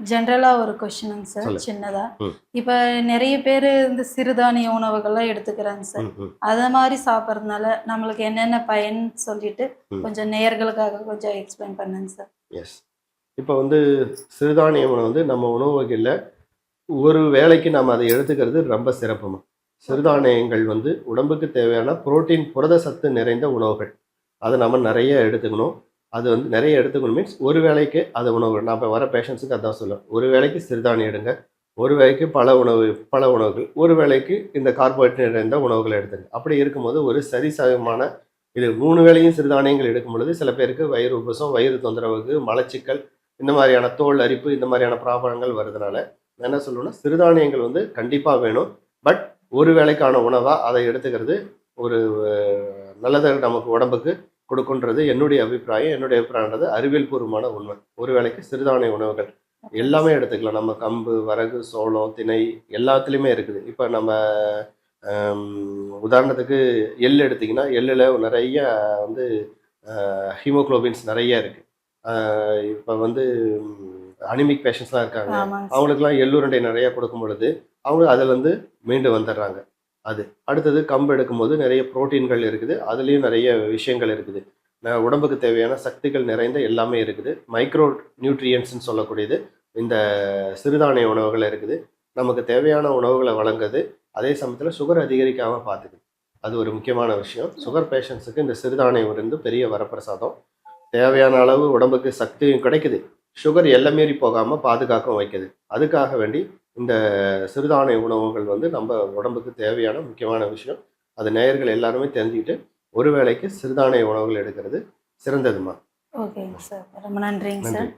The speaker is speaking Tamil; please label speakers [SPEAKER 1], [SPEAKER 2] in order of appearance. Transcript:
[SPEAKER 1] ஜென்ரலா ஒரு கொஸ்டினுங்க சார்,
[SPEAKER 2] சொல்லு.
[SPEAKER 1] சின்னதா.
[SPEAKER 2] ம்.
[SPEAKER 1] இப்ப நெறைய பேரு இந்த சிறுதானிய உணவுகள்லாம் எடுத்துக்கிறாங்க சார்.
[SPEAKER 2] ம். ம்.
[SPEAKER 1] அத மாரி சாப்பிடுறதுனால நம்மளுக்கு என்னென்ன பயன் சொல்லிட்டு
[SPEAKER 2] ம்.
[SPEAKER 1] கொஞ்சம் நேயர்களுக்காக கொஞ்சம் எக்ஸ்பிளைன் பண்ணுங்க சார்.
[SPEAKER 2] எஸ். இப்போ வந்து சிறுதானிய உணவு வந்து நம்ம உணவு வகையில ஒரு வேளைக்கு நம்ம அதை எடுத்துக்கிறது ரொம்ப சிறப்புமா.
[SPEAKER 1] ஓகே.
[SPEAKER 2] சிறுதானியங்கள் வந்து உடம்புக்கு தேவையான புரோட்டீன், புரத சத்து நிறைந்த உணவுகள். அத நம்ம நெறைய எடுத்துக்கணும். அது வந்து நெறைய எடுத்துக்கணும் மீன்ஸ் ஒரு வேளைக்கு அது உணவு. நான் இப்ப வர பேஷண்ட்ஸுக்கு அதான் சொல்லுவேன். ஒரு வேளைக்கு சிறுதானியம் எடுங்க. ஒரு வேளைக்கு பல உணவுகள். ஒரு வேளைக்கு இந்த கார்போஹைட்ரேட் நிறைந்த உணவுகள எடுத்துங்க. அப்படி இருக்கும்போது ஒரு சரிசமமான இது 3 வேளையும் சிறுதானியங்கள் எடுக்கும் பொழுது சில பேருக்கு வயிறு உப்புசம், வயிறு தொந்தரவுக்கு, மலச்சிக்கல் இந்த மாரியான தோல் அரிப்பு இந்த மாரியான ப்ராப்ளங்கள் வருதுனால, நான் என்ன சொல்லுவேன்னா, சிறுதானியங்கள் வந்து கண்டிப்பா வேணும். பட் ஒரு வேளைக்கான உணவா அதை எடுத்துக்கிறது ஒரு நல்லத நமக்கு உடம்புக்கு குடுக்குன்றது என்னுடைய அபிப்பிராயம். என்னுடைய அபிப்பிராயம்ன்றது அறிவியல் பூர்வமான உண்மை. ஒரு வேளைக்கு சிறுதானிய உணவுகள்
[SPEAKER 1] ஓகேங்க
[SPEAKER 2] எல்லாமே
[SPEAKER 1] சார்.
[SPEAKER 2] எடுத்துக்கலாம். நம்ம கம்பு, வரகு, சோளம், திணை எல்லாத்துலயுமே இருக்குது. இப்ப நம்ம உதாரணத்துக்கு எள் எடுத்தீங்கன்னா, எள்ளுல நெறைய வந்து ஹீமோகுளோபின்ஸ் நெறைய இருக்கு. அ இப்ப வந்து அனிமிக் பேஷண்ட்ஸ்லாம் இருக்காங்க.
[SPEAKER 1] ஆமாங்க சார்.
[SPEAKER 2] அவங்களுக்கெல்லாம் எள்ளுருண்டை நெறைய குடுக்கும் பொழுது, அவங்க அதுலருந்து மீண்டு வந்துர்றாங்க. அது. அடுத்தது கம்பு எடுக்கும்போது நெறைய புரோட்டீன்கள் இருக்குது. அதுலயும் நெறைய விஷயங்கள் இருக்குது. உடம்புக்கு தேவையான சக்திகள் நிறைந்த எல்லாமே இருக்குது. மைக்ரோ நியூட்ரியன்ட்ஸ்ன்னு சொல்லக்கூடியது இந்த சிறுதானிய உணவுகள் இருக்குது. நமக்கு தேவையான உணவுகள வழங்குது. அதே சமயத்தில சுகர் அதிகரிக்காம பார்த்துக்குது. அது ஒரு முக்கியமான விஷயம். சுகர் பேஷண்ட்ஸுக்கு இந்த சிறுதானியம் வந்து பெரிய வரப்பிரசாதம். தேவையான அளவு உடம்புக்கு சக்தியும் கிடைக்குது. சுகர் எல்லை மீறி போகாம பாதுகாக்கவும் வைக்குது. அதுக்காக வேண்டி இந்த சிறுதானிய உணவுகள் வந்து நம்ம உடம்புக்கு தேவையான முக்கியமான விஷயம். அது நேயர்கள் எல்லாருமே தெரிஞ்சுக்கிட்டு, ஒரு வேளைக்கு சிறுதானிய உணவுகள் எடுக்கிறது சிறந்ததுமா.
[SPEAKER 1] ஓகேங்க சார். ரொம்ப நன்றிங்க
[SPEAKER 2] நன்றி.
[SPEAKER 1] சார்.